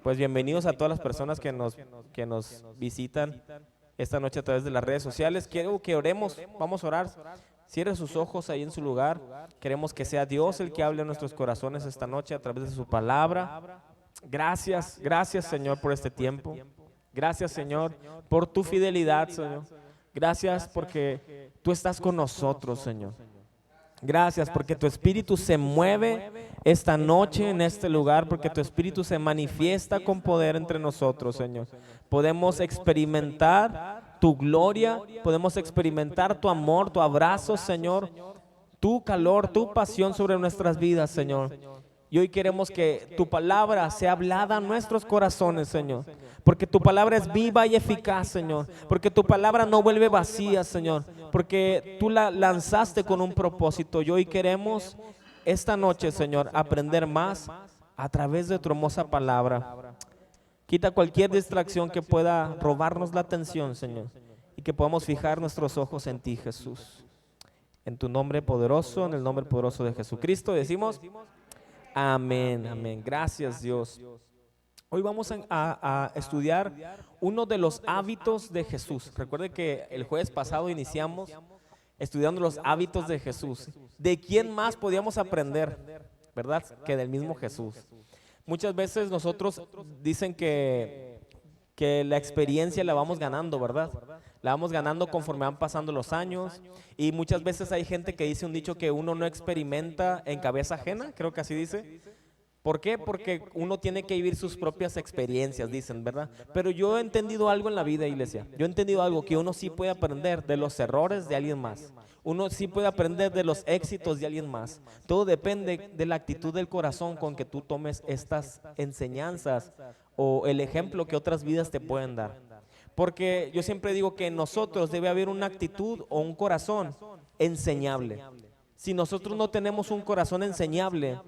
Pues bienvenidos a todas las personas que nos visitan esta noche a través de las redes sociales. Quiero que oremos, vamos a orar. Cierre sus ojos ahí en su lugar. Queremos que sea Dios el que hable en nuestros corazones esta noche a través de su palabra. Gracias, gracias Señor por este tiempo. Gracias Señor por tu fidelidad, Señor. Gracias porque tú estás con nosotros, Señor. Gracias porque tu Espíritu se mueve esta noche en este lugar, porque tu Espíritu se manifiesta con poder entre nosotros, Señor. Podemos experimentar tu gloria, podemos experimentar tu amor, tu abrazo, Señor, tu calor, tu pasión sobre nuestras vidas, Señor. Y hoy queremos que tu palabra sea hablada a nuestros corazones, Señor. Porque tu palabra es viva y eficaz, Señor. Porque tu palabra no vuelve vacía, Señor. Porque tú la lanzaste con un propósito. Y hoy queremos esta noche, Señor, aprender más a través de tu hermosa palabra. Quita cualquier distracción que pueda robarnos la atención, Señor. Y que podamos fijar nuestros ojos en ti, Jesús. En tu nombre poderoso, en el nombre poderoso de Jesucristo, decimos... Amén, amén. Gracias, Dios. Hoy vamos a estudiar uno de los hábitos de Jesús. Recuerde que el jueves pasado iniciamos estudiando los hábitos de Jesús. ¿De quién más podíamos aprender? ¿Verdad? Que del mismo Jesús. Muchas veces nosotros dicen que la experiencia la vamos ganando, ¿verdad? La vamos ganando conforme van pasando los años, y muchas veces hay gente que dice un dicho que uno no experimenta en cabeza ajena, creo que así dice. ¿Por qué? Porque uno tiene que vivir sus propias experiencias, dicen, ¿verdad? Pero yo he entendido algo en la vida, iglesia. Yo he entendido algo, que uno sí puede aprender de los errores de alguien más. Uno sí puede aprender de los éxitos de alguien más. Todo depende de la actitud del corazón con que tú tomes estas enseñanzas o el ejemplo que otras vidas te pueden dar. Porque yo siempre digo que en nosotros debe haber una actitud o un corazón enseñable. Si nosotros no tenemos un corazón enseñable,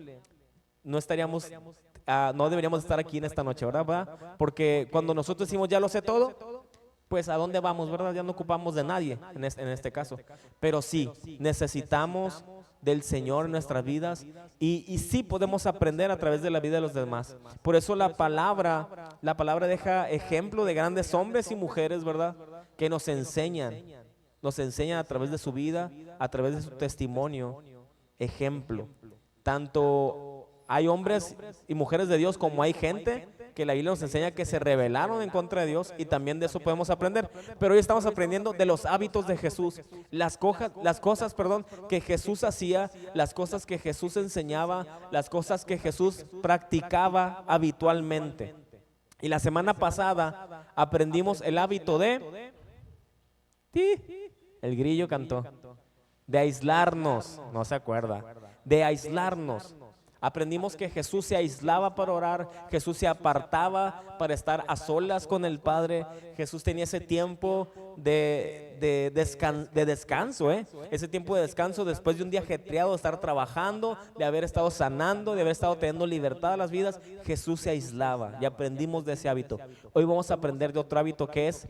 no estaríamos, no deberíamos estar aquí en esta noche, ¿verdad? Porque cuando nosotros decimos ya lo sé todo, pues ¿a dónde vamos, verdad? Ya no ocupamos de nadie en este caso. Pero sí, necesitamos del Señor en nuestras vidas, y sí podemos aprender a través de la vida de los demás. Por eso la palabra deja ejemplo de grandes hombres y mujeres, ¿verdad? Que nos enseñan a través de su vida, a través de su testimonio, ejemplo. Tanto hay hombres y mujeres de Dios como hay gente que la Biblia nos enseña que se rebelaron en contra de Dios, y también de eso podemos aprender. Pero hoy estamos aprendiendo de los hábitos de Jesús, las cosas que Jesús hacía, las cosas que Jesús enseñaba, las cosas que Jesús practicaba habitualmente. Y la semana pasada aprendimos el hábito de... El grillo cantó. De aislarnos, no se acuerda. De aislarnos. Aprendimos que Jesús se aislaba para orar, Jesús se apartaba para estar a solas con el Padre. Jesús tenía ese tiempo de descanso, ese tiempo de descanso después de un día ajetreado, de estar trabajando, de haber estado sanando, de haber estado teniendo libertad a las vidas. Jesús se aislaba, y aprendimos de ese hábito. Hoy vamos a aprender de otro hábito, que es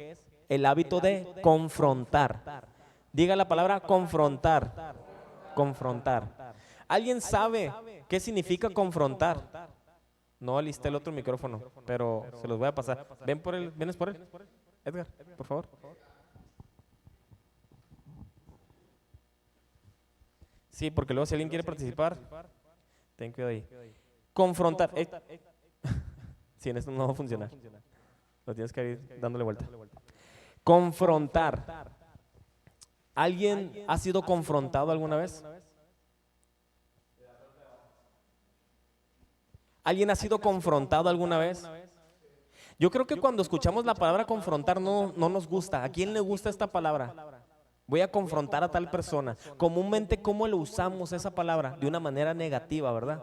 el hábito de confrontar. Diga la palabra confrontar. Confrontar. ¿Alguien sabe qué significa confrontar? No alisté el otro micrófono, pero se los voy a pasar. ¿Vienes por él? Edgar, por favor. Sí, porque luego si alguien quiere participar, ten cuidado ahí. Confrontar. Sí, en esto no va a funcionar. Lo tienes que ir dándole vuelta. Confrontar. ¿Alguien ha sido confrontado alguna vez? ¿Alguien ha sido confrontado alguna vez? Yo creo que cuando escuchamos la palabra confrontar no nos gusta. ¿A quién le gusta esta palabra? Voy a confrontar a tal persona. Comúnmente, ¿cómo le usamos esa palabra? De una manera negativa, ¿verdad?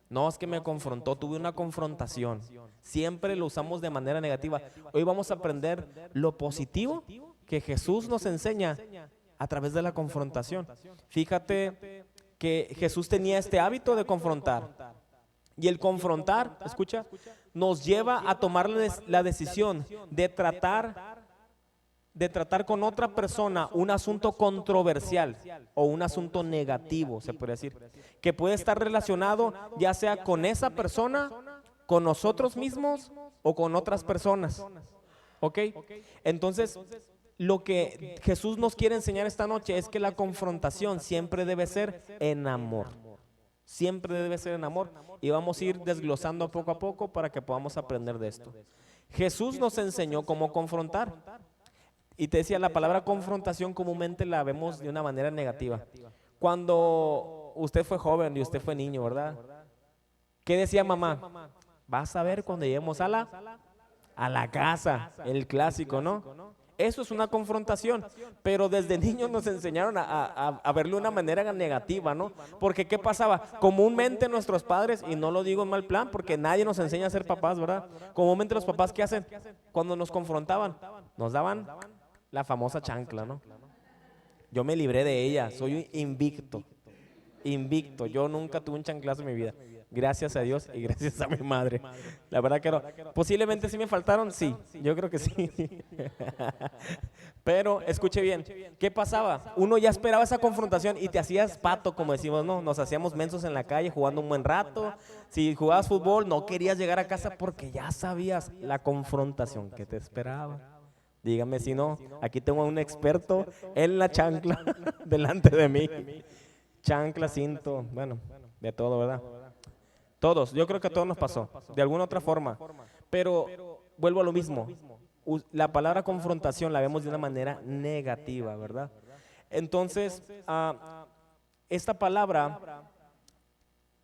No, es que me confrontó, tuve una confrontación. Siempre lo usamos de manera negativa. Hoy vamos a aprender lo positivo que Jesús nos enseña a través de la confrontación. Fíjate que Jesús tenía este hábito de confrontar. Y el confrontar, escucha, nos lleva a tomar la decisión de tratar con otra persona un asunto controversial o un asunto negativo, se puede decir, que puede estar relacionado ya sea con esa persona ¿Con nosotros mismos o con otras personas? ¿Ok? Entonces, lo que Jesús nos quiere enseñar esta noche es que la confrontación siempre debe ser en amor. Siempre debe ser en amor. Y vamos a ir desglosando poco a poco para que podamos aprender de esto. Jesús nos enseñó cómo confrontar. Y te decía, la palabra confrontación comúnmente la vemos de una manera negativa. Cuando usted fue joven y usted fue niño, ¿verdad? ¿Qué decía mamá? Vas a ver cuando lleguemos a la casa, el clásico, ¿no? Eso es una confrontación, pero desde niños nos enseñaron a verlo de una manera negativa, ¿no? Porque ¿qué pasaba? Comúnmente nuestros padres, y no lo digo en mal plan, porque nadie nos enseña a ser papás, ¿verdad? Comúnmente los papás, ¿qué hacen? Cuando nos confrontaban, nos daban la famosa chancla, ¿no? Yo me libré de ella, soy invicto, invicto. Yo nunca tuve un chanclazo en mi vida. Gracias a Dios y gracias a mi madre. La verdad que no. Posiblemente sí me faltaron, sí, yo creo que sí. Pero escuche bien, ¿qué pasaba? Uno ya esperaba esa confrontación y te hacías pato, como decimos, ¿no? Nos hacíamos mensos en la calle jugando un buen rato. Si jugabas fútbol, no querías llegar a casa porque ya sabías la confrontación que te esperaba. Dígame si no, aquí tengo a un experto en la chancla delante de mí. Chancla, cinto, bueno, de todo, ¿verdad? Todos, yo creo que a todos nos pasó, de alguna otra forma. Pero vuelvo a lo mismo. La palabra confrontación la vemos de una manera negativa, ¿verdad? Entonces, esta palabra,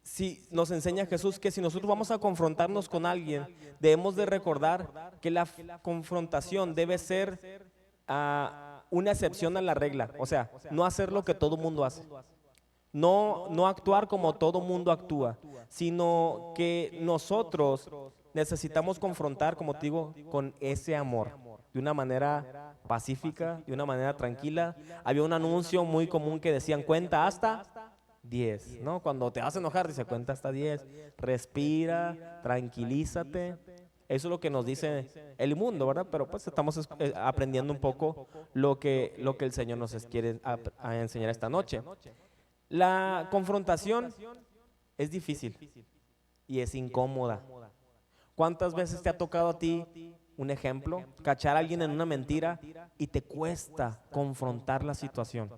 si nos enseña Jesús que si nosotros vamos a confrontarnos con alguien, debemos de recordar que la confrontación debe ser una excepción a la regla. O sea, no hacer lo que todo mundo hace. No actuar como todo mundo actúa, sino que nosotros necesitamos confrontar, como te digo, con ese amor, de una manera pacífica, de una manera tranquila. Había un anuncio muy común que decían, cuenta hasta 10, ¿no? Cuando te vas a enojar, dice, cuenta hasta 10, respira, tranquilízate. Eso es lo que nos dice el mundo, ¿verdad? Pero pues estamos aprendiendo un poco lo que el Señor nos quiere enseñar esta noche. La confrontación es difícil y es incómoda. ¿Cuántas veces te ha tocado a ti, un ejemplo, cachar a alguien en una mentira y te cuesta confrontar la situación?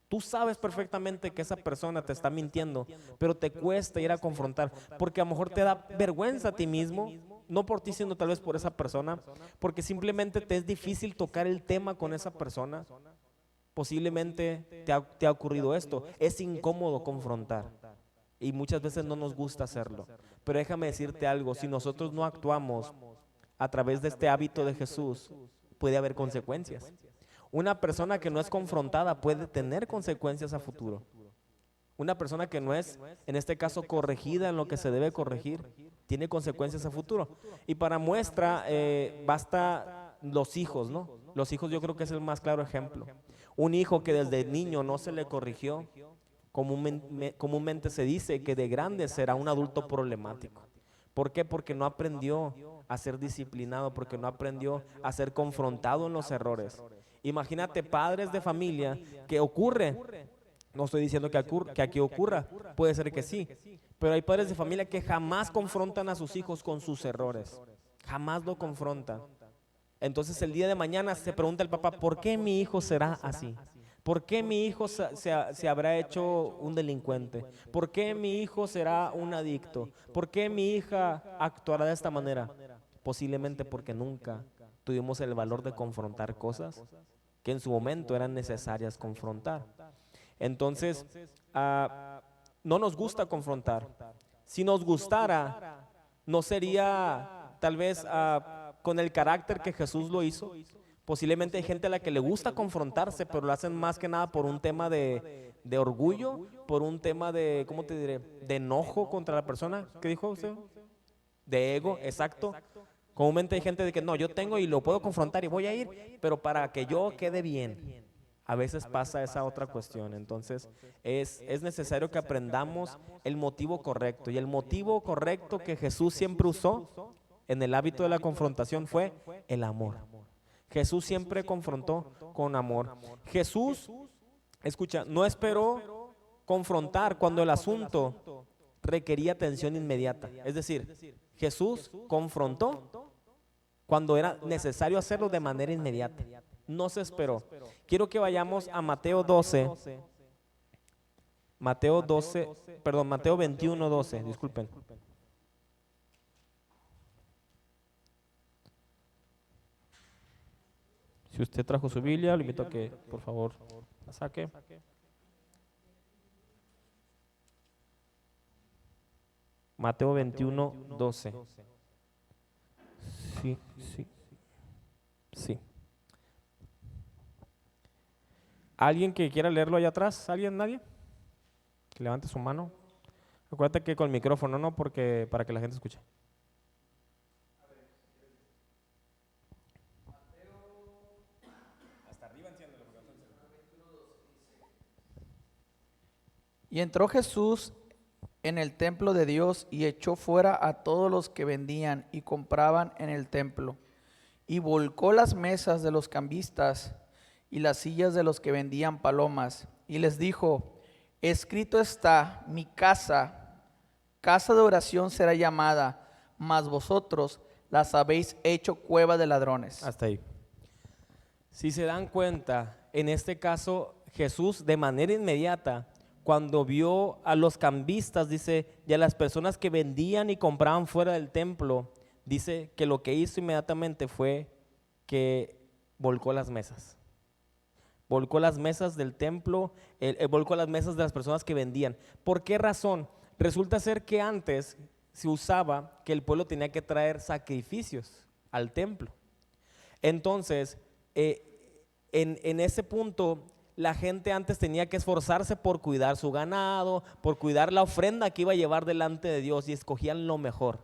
Tú sabes perfectamente que esa persona te está mintiendo, pero te cuesta ir a confrontar, porque a lo mejor te da vergüenza a ti mismo, no por ti, sino tal vez por esa persona, porque simplemente te es difícil tocar el tema con esa persona. Posiblemente te ha ocurrido esto. Es incómodo confrontar y muchas veces no nos gusta hacerlo. Pero déjame decirte algo, si nosotros no actuamos a través de este hábito de Jesús, puede haber consecuencias. Una persona que no es confrontada puede tener consecuencias a futuro. Una persona que no es, en este caso, corregida en lo que se debe corregir, tiene consecuencias a futuro. Y para muestra, basta los hijos, ¿no? Los hijos yo creo que es el más claro ejemplo. Un hijo que desde niño no se le corrigió, comúnmente se dice que de grande será un adulto problemático. ¿Por qué? Porque no aprendió a ser disciplinado, porque no aprendió a ser confrontado en los errores. Imagínate padres de familia que ocurre, no estoy diciendo que aquí ocurra, puede ser que sí, pero hay padres de familia que jamás confrontan a sus hijos con sus errores, jamás lo confrontan. Entonces el día de mañana se pregunta el papá, ¿por qué mi hijo será así? ¿Por qué mi hijo se habrá hecho un delincuente? ¿Por qué mi hijo será un adicto? ¿Por qué mi hija actuará de esta manera? Posiblemente porque nunca tuvimos el valor de confrontar cosas que en su momento eran necesarias confrontar. Entonces, no nos gusta confrontar. Si nos gustara, no sería tal vez con el carácter que Jesús lo hizo. Posiblemente hay gente a la que le gusta confrontarse, pero lo hacen más que nada por un tema de orgullo, por un tema de, ¿cómo te diré? De enojo contra la persona. ¿Qué dijo usted? De ego, exacto. Comúnmente hay gente de que no, yo tengo y lo puedo confrontar y voy a ir, pero para que yo quede bien. A veces pasa esa otra cuestión. Entonces es necesario que aprendamos el motivo correcto. Y el motivo correcto que Jesús siempre usó en el hábito de la confrontación fue el amor. Jesús siempre confrontó con amor. Jesús, escucha, no esperó confrontar cuando el asunto requería atención inmediata. Es decir, Jesús confrontó cuando era necesario hacerlo de manera inmediata. No se esperó. Quiero que vayamos a Mateo 12. Mateo 21, 12, disculpen. Si usted trajo su Biblia, le invito a que por favor la saque. Mateo 21, 12. Sí. ¿Alguien que quiera leerlo allá atrás? ¿Alguien? ¿Nadie? Que levante su mano. Acuérdate que con el micrófono, no, porque para que la gente escuche. Y entró Jesús en el templo de Dios y echó fuera a todos los que vendían y compraban en el templo, y volcó las mesas de los cambistas y las sillas de los que vendían palomas, y les dijo: escrito está, mi casa, casa de oración será llamada, mas vosotros las habéis hecho cueva de ladrones. Hasta ahí. Si se dan cuenta, en este caso Jesús de manera inmediata, cuando vio a los cambistas, dice, y a las personas que vendían y compraban fuera del templo, dice que lo que hizo inmediatamente fue que volcó las mesas. Volcó las mesas del templo, volcó las mesas de las personas que vendían. ¿Por qué razón? Resulta ser que antes se usaba que el pueblo tenía que traer sacrificios al templo. Entonces, en ese punto, la gente antes tenía que esforzarse por cuidar su ganado, por cuidar la ofrenda que iba a llevar delante de Dios, y escogían lo mejor.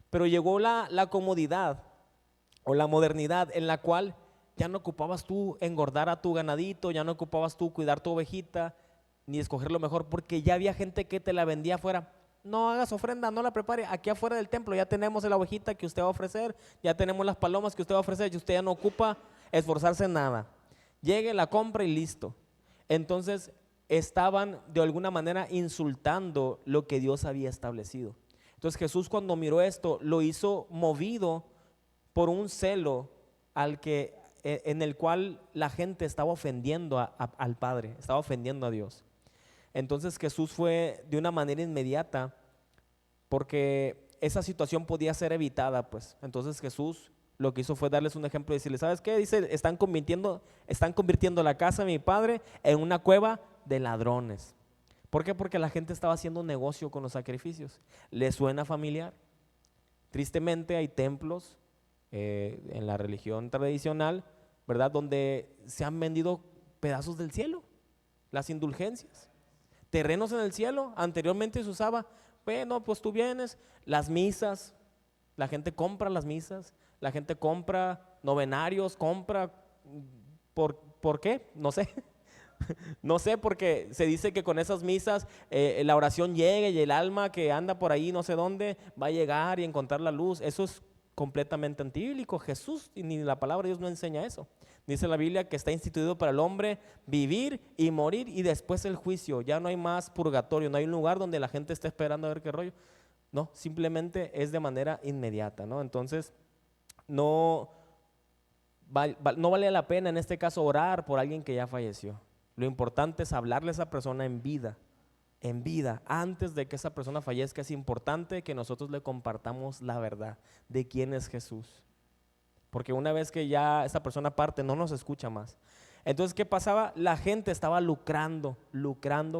Pero llegó la comodidad o la modernidad en la cual ya no ocupabas tú engordar a tu ganadito, ya no ocupabas tú cuidar tu ovejita, ni escoger lo mejor, porque ya había gente que te la vendía afuera. No hagas ofrenda, no la prepare, aquí afuera del templo ya tenemos la ovejita que usted va a ofrecer, ya tenemos las palomas que usted va a ofrecer, y usted ya no ocupa esforzarse en nada. Llegue, la compra y listo. Entonces estaban de alguna manera insultando lo que Dios había establecido. Entonces Jesús, cuando miró esto, lo hizo movido por un celo en el cual la gente estaba ofendiendo al Padre, estaba ofendiendo a Dios. Entonces Jesús fue de una manera inmediata, porque esa situación podía ser evitada, pues. Entonces Jesús lo que hizo fue darles un ejemplo y decirles: ¿sabes qué? Dice, están convirtiendo la casa de mi Padre en una cueva de ladrones. ¿Por qué? Porque la gente estaba haciendo negocio con los sacrificios. ¿Les suena familiar? Tristemente hay templos en la religión tradicional, ¿verdad?, donde se han vendido pedazos del cielo, las indulgencias, terrenos en el cielo. Anteriormente se usaba, bueno, pues tú vienes, las misas, la gente compra las misas, la gente compra novenarios, compra, ¿por qué? No sé. No sé, porque se dice que con esas misas la oración llega y el alma que anda por ahí no sé dónde va a llegar y encontrar la luz. Eso es completamente antibíblico. Jesús ni la palabra de Dios no enseña eso. Dice la Biblia que está instituido para el hombre vivir y morir y después el juicio. Ya no hay más purgatorio, no hay un lugar donde la gente esté esperando a ver qué rollo. No, simplemente es de manera inmediata, ¿no? Entonces, no vale la pena en este caso orar por alguien que ya falleció. Lo importante es hablarle a esa persona en vida, antes de que esa persona fallezca. Es importante que nosotros le compartamos la verdad de quién es Jesús, porque una vez que ya esa persona parte, no nos escucha más. Entonces, ¿qué pasaba? La gente estaba lucrando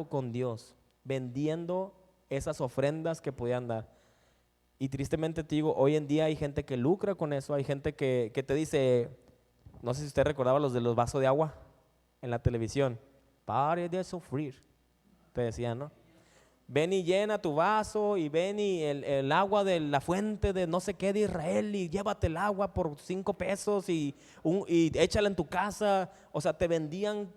con Dios, vendiendo esas ofrendas que podían dar. Y tristemente te digo, hoy en día hay gente que lucra con eso. Hay gente que te dice, no sé si usted recordaba los de los vasos de agua en la televisión: pare de sufrir, te decían, ¿no? Ven y llena tu vaso, y ven y el agua de la fuente de no sé qué de Israel, y llévate el agua por 5 pesos y échala en tu casa. O sea, te vendían,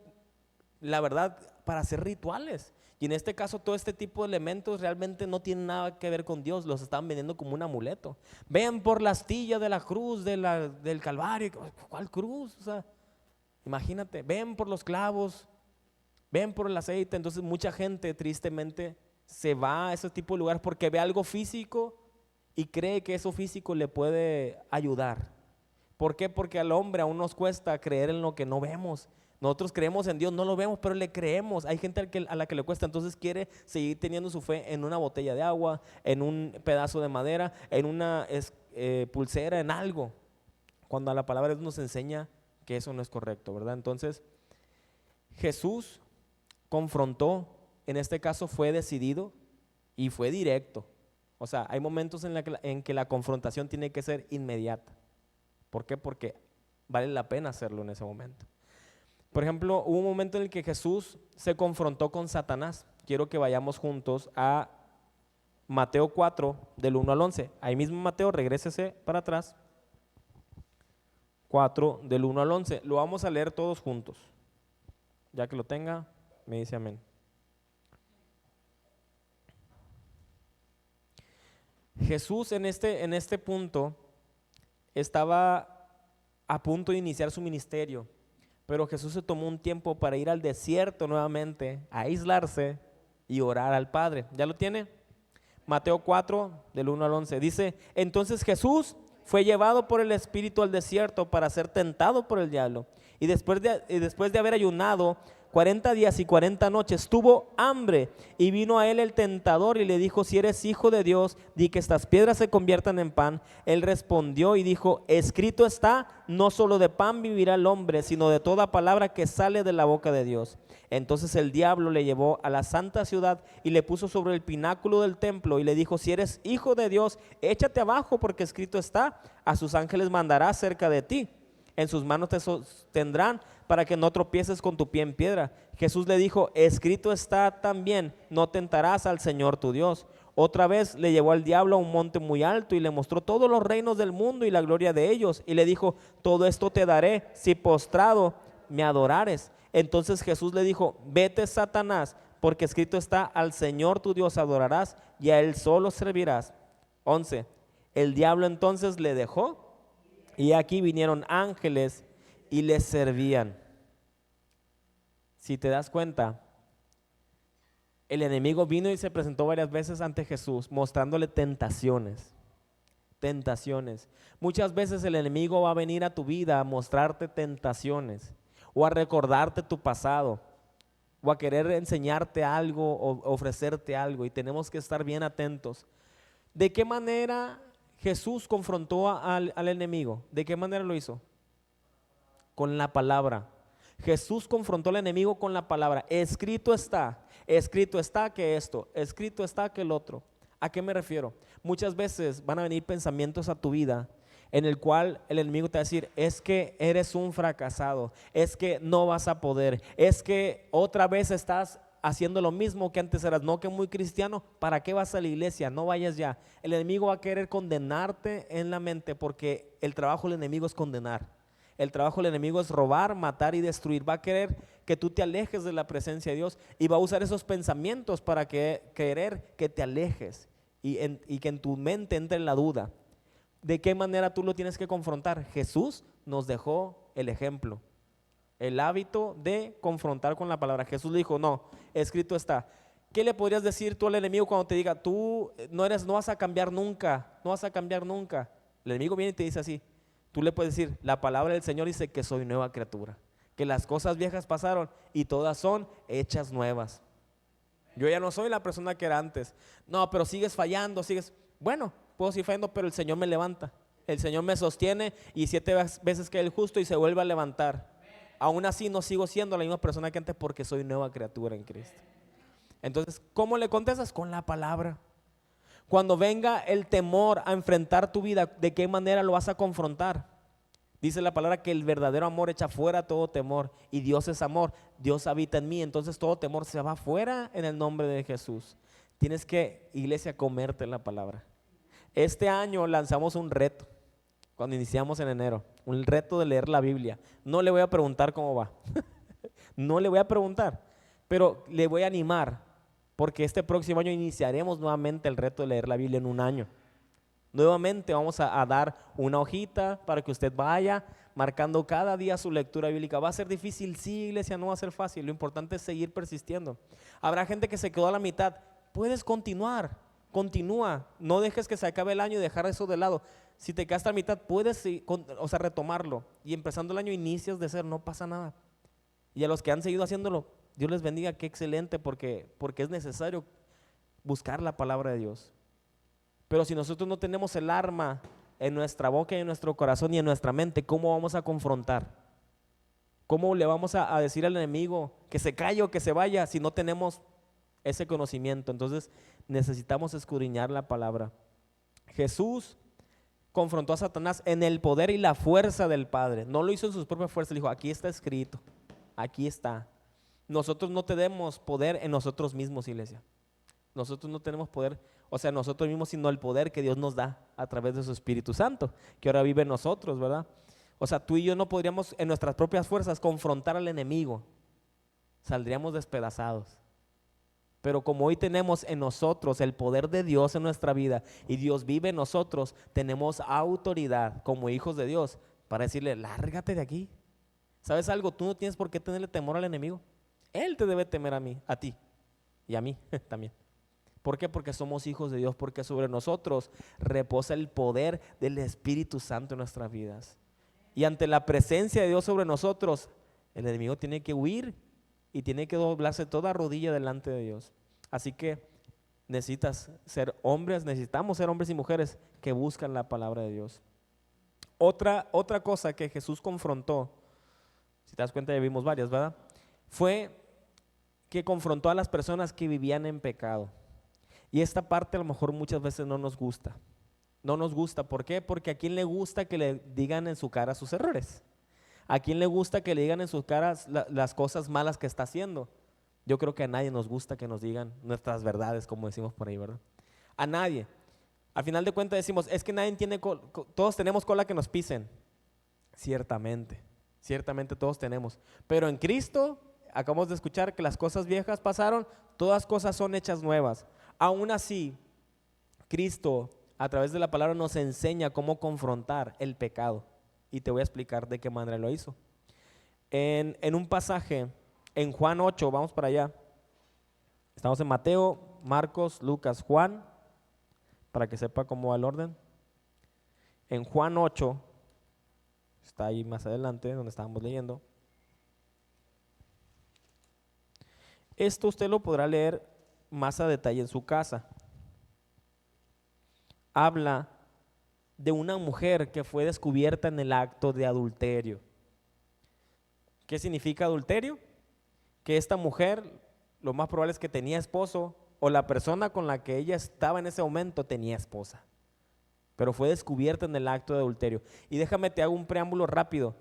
la verdad, para hacer rituales. Y en este caso todo este tipo de elementos realmente no tienen nada que ver con Dios, los estaban vendiendo como un amuleto. Ven por la astilla de la cruz del Calvario. ¿Cuál cruz? O sea, imagínate, ven por los clavos, ven por el aceite. Entonces mucha gente tristemente se va a ese tipo de lugares porque ve algo físico y cree que eso físico le puede ayudar. ¿Por qué? Porque al hombre aún nos cuesta creer en lo que no vemos. Nosotros creemos en Dios, no lo vemos, pero le creemos. Hay gente a la que le cuesta, entonces quiere seguir teniendo su fe en una botella de agua, en un pedazo de madera, en una pulsera, en algo, cuando la palabra de Dios nos enseña que eso no es correcto, ¿verdad? Entonces, Jesús confrontó, en este caso fue decidido y fue directo. O sea, hay momentos en que la confrontación tiene que ser inmediata. ¿Por qué? Porque vale la pena hacerlo en ese momento. Por ejemplo, hubo un momento en el que Jesús se confrontó con Satanás. Quiero que vayamos juntos a Mateo 4, del 1 al 11. Ahí mismo Mateo, regrésese para atrás. 4, del 1 al 11. Lo vamos a leer todos juntos. Ya que lo tenga, me dice amén. Jesús en este punto estaba a punto de iniciar su ministerio, pero Jesús se tomó un tiempo para ir al desierto nuevamente, a aislarse y orar al Padre. ¿Ya lo tiene? Mateo 4, del 1 al 11. Dice, entonces Jesús fue llevado por el Espíritu al desierto para ser tentado por el diablo. Y después de haber ayunado 40 días y 40 noches, tuvo hambre, y vino a él el tentador y le dijo, si eres hijo de Dios, di que estas piedras se conviertan en pan. Él respondió y dijo, escrito está, no solo de pan vivirá el hombre, sino de toda palabra que sale de la boca de Dios. Entonces el diablo le llevó a la santa ciudad y le puso sobre el pináculo del templo y le dijo, si eres hijo de Dios, échate abajo, porque escrito está, a sus ángeles mandará cerca de ti. En sus manos te sostendrán para que no tropieces con tu pie en piedra. Jesús le dijo, escrito está también, no tentarás al Señor tu Dios. Otra vez le llevó al diablo a un monte muy alto y le mostró todos los reinos del mundo y la gloria de ellos. Y le dijo, todo esto te daré si postrado me adorares. Entonces Jesús le dijo, vete, Satanás, porque escrito está, al Señor tu Dios adorarás y a Él solo servirás. 11. El diablo entonces le dejó, y aquí vinieron ángeles y les servían. Si te das cuenta, el enemigo vino y se presentó varias veces ante Jesús, mostrándole tentaciones. Muchas veces el enemigo va a venir a tu vida a mostrarte tentaciones, o a recordarte tu pasado, o a querer enseñarte algo o ofrecerte algo, y tenemos que estar bien atentos. ¿De qué manera Jesús confrontó al enemigo? ¿De qué manera lo hizo? Con la palabra. Jesús confrontó al enemigo con la palabra. Escrito está que esto, escrito está que el otro. ¿A qué me refiero? Muchas veces van a venir pensamientos a tu vida en el cual el enemigo te va a decir, es que eres un fracasado, es que no vas a poder, es que otra vez estás haciendo lo mismo que antes eras, no, que muy cristiano, ¿para qué vas a la iglesia? No vayas ya. El enemigo va a querer condenarte en la mente, porque el trabajo del enemigo es condenar. El trabajo del enemigo es robar, matar y destruir. Va a querer que tú te alejes de la presencia de Dios, y va a usar esos pensamientos para querer que te alejes y que en tu mente entre la duda. ¿De qué manera tú lo tienes que confrontar? Jesús nos dejó el ejemplo, el hábito de confrontar con la palabra. Jesús le dijo, no, escrito está. ¿Qué le podrías decir tú al enemigo cuando te diga, tú no vas a cambiar nunca, no vas a cambiar nunca? El enemigo viene y te dice así. Tú le puedes decir, la palabra del Señor dice que soy nueva criatura, que las cosas viejas pasaron y todas son hechas nuevas. Yo ya no soy la persona que era antes. No, pero sigues fallando, bueno, puedo seguir fallando, pero el Señor me levanta. El Señor me sostiene, y 7 veces cae el justo y se vuelve a levantar. Aún así no sigo siendo la misma persona que antes, porque soy nueva criatura en Cristo. Entonces, ¿cómo le contestas? Con la palabra. Cuando venga el temor a enfrentar tu vida, ¿de qué manera lo vas a confrontar? Dice la palabra que el verdadero amor echa fuera todo temor, y Dios es amor, Dios habita en mí, entonces todo temor se va fuera en el nombre de Jesús. Tienes que, iglesia, comerte la palabra. Este año lanzamos un reto, cuando iniciamos en enero, un reto de leer la Biblia. No le voy a preguntar cómo va, no le voy a preguntar, pero le voy a animar, porque este próximo año iniciaremos nuevamente el reto de leer la Biblia en un año. Nuevamente vamos a dar una hojita para que usted vaya marcando cada día su lectura bíblica. ¿Va a ser difícil? Sí, iglesia, no va a ser fácil. Lo importante es seguir persistiendo. Habrá gente que se quedó a la mitad. puedes continuar, continúa, no dejes que se acabe el año y dejar eso de lado. Si te quedaste a mitad, puedes retomarlo, y empezando el año inicias de cero, no pasa nada. Y a los que han seguido haciéndolo, Dios les bendiga, qué excelente, porque es necesario buscar la palabra de Dios. Pero si nosotros no tenemos el arma en nuestra boca y en nuestro corazón y en nuestra mente, ¿cómo vamos a confrontar? ¿Cómo le vamos a decir al enemigo que se calle o que se vaya si no tenemos ese conocimiento? Entonces necesitamos escudriñar la palabra. Jesús confrontó a Satanás en el poder y la fuerza del Padre. No lo hizo en sus propias fuerzas, le dijo, aquí está escrito, aquí está. Nosotros no tenemos poder en nosotros mismos, iglesia. Nosotros no tenemos poder, nosotros mismos, sino el poder que Dios nos da a través de su Espíritu Santo, que ahora vive en nosotros, ¿verdad? Tú y yo no podríamos en nuestras propias fuerzas confrontar al enemigo, saldríamos despedazados. Pero como hoy tenemos en nosotros el poder de Dios en nuestra vida y Dios vive en nosotros, tenemos autoridad como hijos de Dios para decirle, lárgate de aquí. ¿Sabes algo? Tú no tienes por qué tenerle temor al enemigo. Él te debe temer a ti y a mí también. ¿Por qué? Porque somos hijos de Dios, porque sobre nosotros reposa el poder del Espíritu Santo en nuestras vidas. Y ante la presencia de Dios sobre nosotros, el enemigo tiene que huir y tiene que doblarse toda rodilla delante de Dios. Así que necesitamos ser hombres y mujeres que buscan la palabra de Dios. Otra cosa que Jesús confrontó, si te das cuenta ya vimos varias, ¿verdad? Fue que confrontó a las personas que vivían en pecado. Y esta parte a lo mejor muchas veces no nos gusta. No nos gusta, ¿por qué? Porque ¿a quién le gusta que le digan en su cara sus errores? ¿A quién le gusta que le digan en sus caras las cosas malas que está haciendo? Yo creo que a nadie nos gusta que nos digan nuestras verdades, como decimos por ahí, ¿verdad? A nadie. Al final de cuentas decimos, es que nadie tiene, todos tenemos cola que nos pisen. Ciertamente todos tenemos. Pero en Cristo, acabamos de escuchar que las cosas viejas pasaron, todas cosas son hechas nuevas. Aún así, Cristo a través de la palabra nos enseña cómo confrontar el pecado. Y te voy a explicar de qué manera lo hizo. En un pasaje, en Juan 8, vamos para allá. Estamos en Mateo, Marcos, Lucas, Juan, para que sepa cómo va el orden. En Juan 8, está ahí más adelante, donde estábamos leyendo. Esto usted lo podrá leer más a detalle en su casa. Habla de una mujer que fue descubierta en el acto de adulterio. ¿Qué significa adulterio? Que esta mujer, lo más probable es que tenía esposo, o la persona con la que ella estaba en ese momento tenía esposa, pero fue descubierta en el acto de adulterio. Y déjame te hago un preámbulo rápido.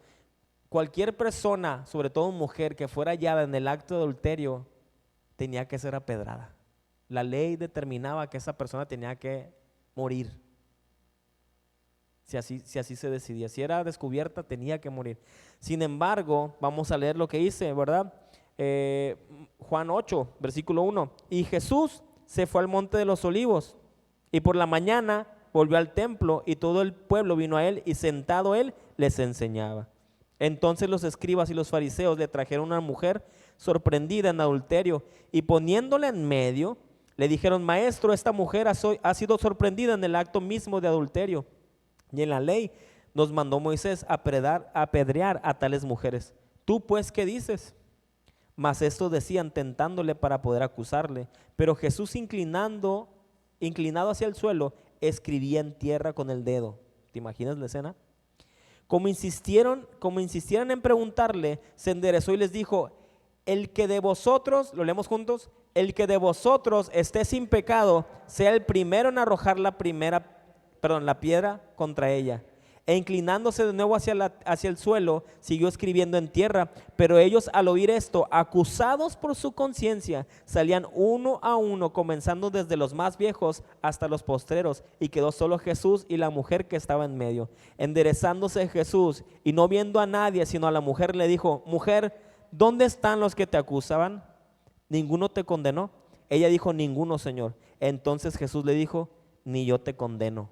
Cualquier persona, sobre todo mujer, que fuera hallada en el acto de adulterio, tenía que ser apedrada. La ley determinaba que esa persona tenía que morir. Si así se decidía. Si era descubierta, tenía que morir. Sin embargo, vamos a leer lo que dice, ¿verdad? Juan 8, versículo 1. Y Jesús se fue al monte de los olivos, y por la mañana volvió al templo, y todo el pueblo vino a él, y sentado él les enseñaba. Entonces los escribas y los fariseos le trajeron a una mujer sorprendida en adulterio, y poniéndola en medio, le dijeron: Maestro, esta mujer ha sido sorprendida en el acto mismo de adulterio. Y en la ley nos mandó Moisés apedrear a tales mujeres. ¿Tú pues qué dices? Mas esto decían tentándole para poder acusarle. Pero Jesús, inclinado hacia el suelo, escribía en tierra con el dedo. ¿Te imaginas la escena? Como insistieran en preguntarle, se enderezó y les dijo: el que de vosotros, lo leemos juntos, el que de vosotros esté sin pecado, sea el primero en arrojar la piedra contra ella. E inclinándose de nuevo hacia el suelo, siguió escribiendo en tierra. Pero ellos, al oír esto, acusados por su conciencia, salían uno a uno, comenzando desde los más viejos hasta los postreros, y quedó solo Jesús y la mujer que estaba en medio. Enderezándose Jesús y no viendo a nadie sino a la mujer, le dijo: Mujer, ¿dónde están los que te acusaban? ¿Ninguno te condenó? Ella dijo: Ninguno, Señor. Entonces Jesús le dijo: Ni yo te condeno.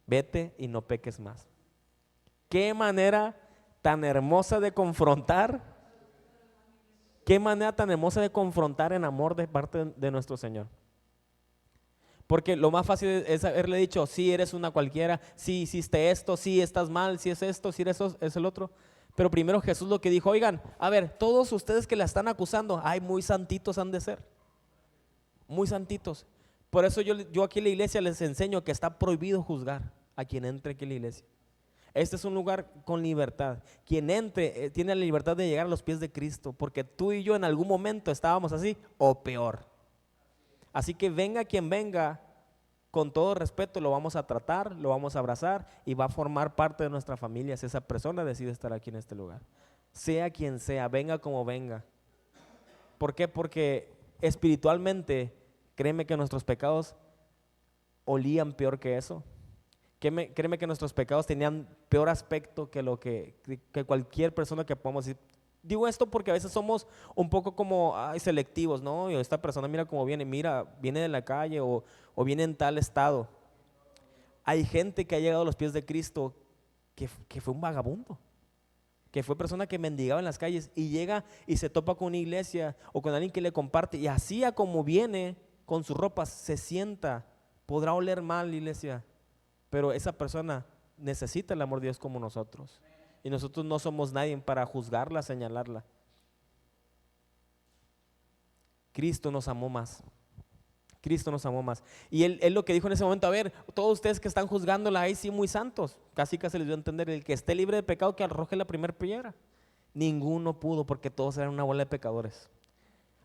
Vete y no peques más. Qué manera tan hermosa de confrontar Qué manera tan hermosa de confrontar en amor de parte de nuestro Señor. Porque lo más fácil es haberle dicho, sí, eres una cualquiera, sí, hiciste esto, sí, estás mal, sí es esto, sí, eso es el otro. Pero primero Jesús lo que dijo, oigan, a ver, todos ustedes que la están acusando, ay, muy santitos han de ser, muy santitos. Por eso yo aquí en la iglesia les enseño que está prohibido juzgar a quien entre aquí en la iglesia. Este es un lugar con libertad. Quien entre tiene la libertad de llegar a los pies de Cristo, porque tú y yo en algún momento estábamos así o peor. Así que venga quien venga, con todo respeto lo vamos a tratar, lo vamos a abrazar y va a formar parte de nuestra familia si esa persona decide estar aquí en este lugar. Sea quien sea, venga como venga. ¿Por qué? Porque espiritualmente, créeme que nuestros pecados olían peor que eso. Créeme que nuestros pecados tenían peor aspecto que lo que cualquier persona que podamos decir. Digo esto porque a veces somos un poco como selectivos, ¿no? Y esta persona mira cómo viene, viene de la calle o viene en tal estado. Hay gente que ha llegado a los pies de Cristo que fue un vagabundo, que fue persona que mendigaba en las calles y llega y se topa con una iglesia o con alguien que le comparte y así a como viene con sus ropas se sienta, podrá oler mal, iglesia, pero esa persona necesita el amor de Dios como nosotros. Y nosotros no somos nadie para juzgarla, señalarla. Cristo nos amó más. Cristo nos amó más. Y él lo que dijo en ese momento, a ver, todos ustedes que están juzgándola, ahí sí muy santos. Casi les dio a entender, el que esté libre de pecado que arroje la primera piedra. Ninguno pudo porque todos eran una bola de pecadores.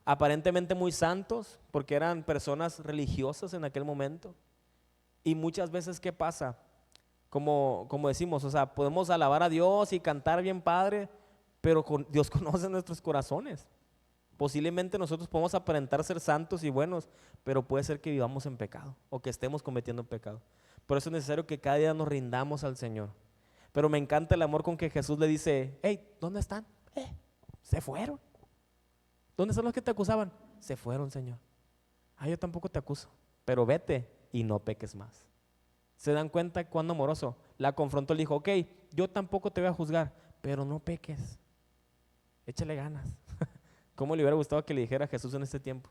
Aparentemente muy santos porque eran personas religiosas en aquel momento. Y muchas veces, ¿qué pasa? Como decimos, o sea, podemos alabar a Dios y cantar bien padre, pero Dios conoce nuestros corazones. Posiblemente nosotros podemos aparentar ser santos y buenos, pero puede ser que vivamos en pecado o que estemos cometiendo pecado. Por eso es necesario que cada día nos rindamos al Señor. Pero me encanta el amor con que Jesús le dice, hey, ¿dónde están? Se fueron. ¿Dónde están los que te acusaban? Se fueron, Señor. Yo tampoco te acuso, pero vete y no peques más. ¿Se dan cuenta cuán amoroso? La confrontó, le dijo, ok, yo tampoco te voy a juzgar, pero no peques, échale ganas. ¿Cómo le hubiera gustado que le dijera a Jesús en este tiempo?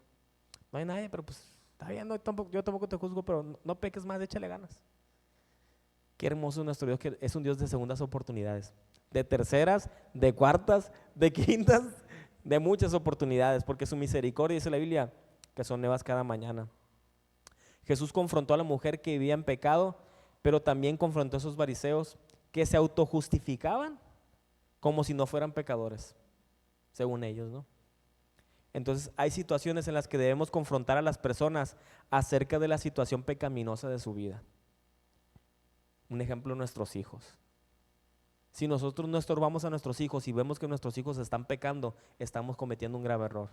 No hay nadie, pero pues está bien, yo tampoco te juzgo, pero no peques más, échale ganas. Qué hermoso es nuestro Dios, que es un Dios de segundas oportunidades, de terceras, de cuartas, de quintas, de muchas oportunidades, porque su misericordia, dice la Biblia, que son nuevas cada mañana. Jesús confrontó a la mujer que vivía en pecado, pero también confrontó a esos fariseos que se autojustificaban como si no fueran pecadores, según ellos, ¿no? Entonces hay situaciones en las que debemos confrontar a las personas acerca de la situación pecaminosa de su vida. Un ejemplo, nuestros hijos. Si nosotros no estorbamos a nuestros hijos y vemos que nuestros hijos están pecando, estamos cometiendo un grave error.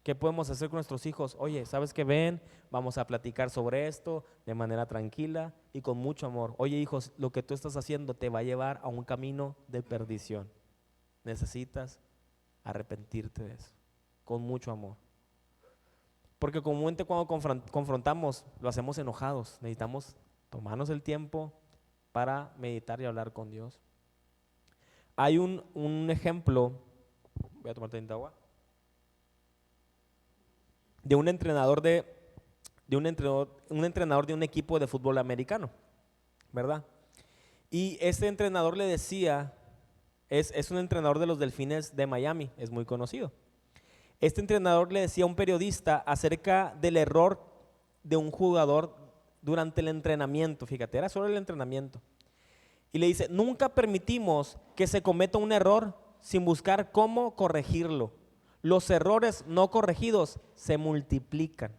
¿Qué podemos hacer con nuestros hijos? Oye, ¿sabes qué? Ven, vamos a platicar sobre esto de manera tranquila y con mucho amor. Oye, hijos, lo que tú estás haciendo te va a llevar a un camino de perdición. Necesitas arrepentirte de eso, con mucho amor. Porque comúnmente cuando confrontamos, lo hacemos enojados. Necesitamos tomarnos el tiempo para meditar y hablar con Dios. Hay un ejemplo, voy a tomar tantita agua, de un entrenador un entrenador de un equipo de fútbol americano, ¿verdad? Y este entrenador le decía, es un entrenador de los Delfines de Miami, es muy conocido. Este entrenador le decía a un periodista acerca del error de un jugador durante el entrenamiento, fíjate, era solo el entrenamiento. Y le dice, nunca permitimos que se cometa un error sin buscar cómo corregirlo. Los errores no corregidos se multiplican.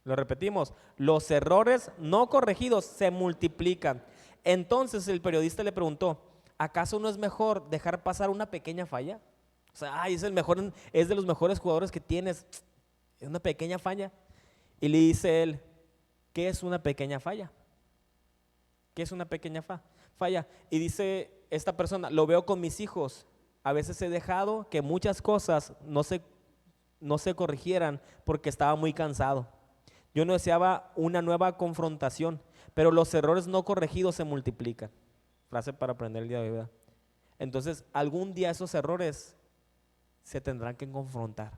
Lo repetimos, los errores no corregidos se multiplican. Entonces el periodista le preguntó, ¿acaso no es mejor dejar pasar una pequeña falla? O sea, es de los mejores jugadores que tienes, es una pequeña falla. Y le dice él, ¿qué es una pequeña falla? ¿Qué es una pequeña falla? Y dice esta persona, lo veo con mis hijos. A veces he dejado que muchas cosas no se corrigieran porque estaba muy cansado. Yo no deseaba una nueva confrontación, pero los errores no corregidos se multiplican. Frase para aprender el día de hoy, ¿verdad? Entonces, algún día esos errores se tendrán que confrontar.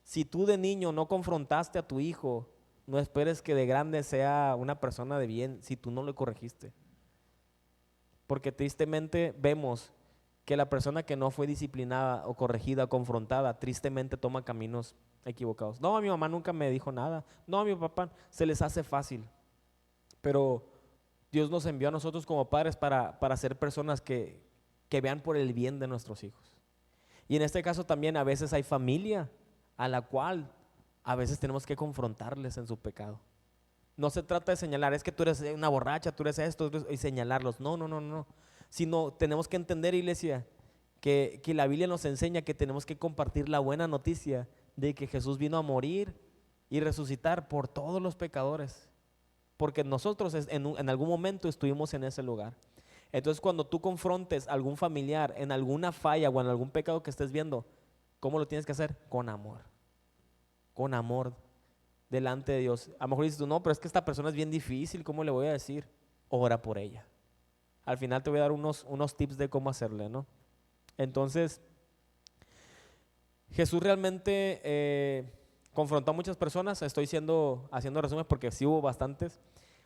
Si tú de niño no confrontaste a tu hijo, no esperes que de grande sea una persona de bien si tú no le corregiste. Porque tristemente vemos que la persona que no fue disciplinada o corregida, confrontada, tristemente toma caminos equivocados. No, mi mamá nunca me dijo nada. No, mi papá, se les hace fácil. Pero Dios nos envió a nosotros como padres para ser personas que vean por el bien de nuestros hijos. Y en este caso también a veces hay familia a la cual a veces tenemos que confrontarles en su pecado. No se trata de señalar, es que tú eres una borracha, tú eres esto, y señalarlos. No, no, no, no. Sino tenemos que entender, iglesia, que la Biblia nos enseña que tenemos que compartir la buena noticia de que Jesús vino a morir y resucitar por todos los pecadores. Porque nosotros en algún momento estuvimos en ese lugar. Entonces cuando tú confrontes a algún familiar en alguna falla o en algún pecado que estés viendo, ¿cómo lo tienes que hacer? Con amor. Con amor delante de Dios. A lo mejor dices tú, no, pero es que esta persona es bien difícil, ¿cómo le voy a decir? Ora por ella. Al final te voy a dar unos tips de cómo hacerle, ¿no? Entonces, Jesús realmente confrontó a muchas personas. Estoy haciendo resúmenes porque sí hubo bastantes.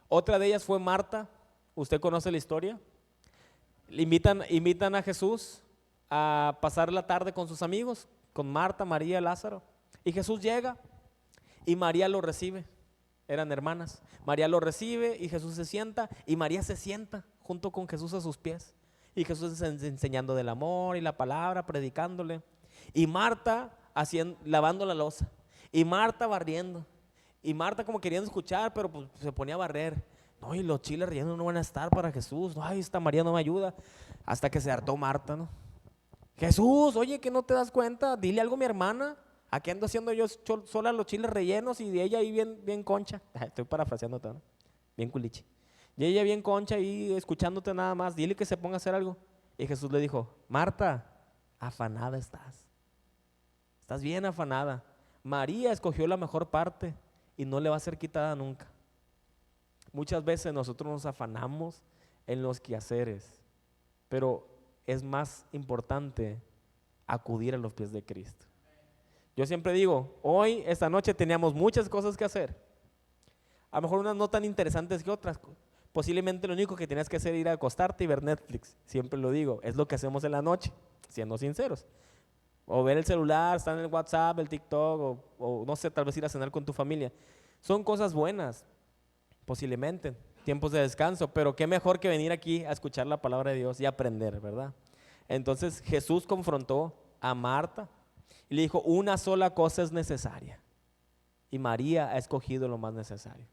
Otra de ellas fue Marta. ¿Usted conoce la historia? Le invitan a Jesús a pasar la tarde con sus amigos, con Marta, María, Lázaro. Y Jesús llega y María lo recibe. Eran hermanas. María lo recibe y Jesús se sienta y María se sienta junto con Jesús a sus pies. Y Jesús enseñando del amor y la palabra, predicándole. Y Marta lavando la loza. Y Marta barriendo. Y Marta como queriendo escuchar, pero pues se ponía a barrer. No, y los chiles rellenos no van a estar para Jesús. No, ay, esta María no me ayuda. Hasta que se hartó Marta, ¿no? Jesús, oye, ¿que no te das cuenta? Dile algo a mi hermana. Aquí ando haciendo yo sola los chiles rellenos y de ella ahí bien, bien concha. Estoy parafraseando todo, ¿no? Bien culichi. Y ella bien concha ahí escuchándote nada más. Dile que se ponga a hacer algo. Y Jesús le dijo, Marta, afanada estás. Estás bien afanada. María escogió la mejor parte y no le va a ser quitada nunca. Muchas veces nosotros nos afanamos en los quehaceres, pero es más importante acudir a los pies de Cristo. Yo siempre digo, hoy, esta noche teníamos muchas cosas que hacer. A lo mejor unas no tan interesantes que otras. Posiblemente lo único que tenías que hacer era ir a acostarte y ver Netflix. Siempre lo digo, es lo que hacemos en la noche, siendo sinceros. O ver el celular, estar en el WhatsApp, el TikTok, o no sé, tal vez ir a cenar con tu familia. Son cosas buenas, posiblemente, tiempos de descanso, pero qué mejor que venir aquí a escuchar la palabra de Dios y aprender, ¿verdad? Entonces Jesús confrontó a Marta y le dijo, una sola cosa es necesaria. Y María ha escogido lo más necesario.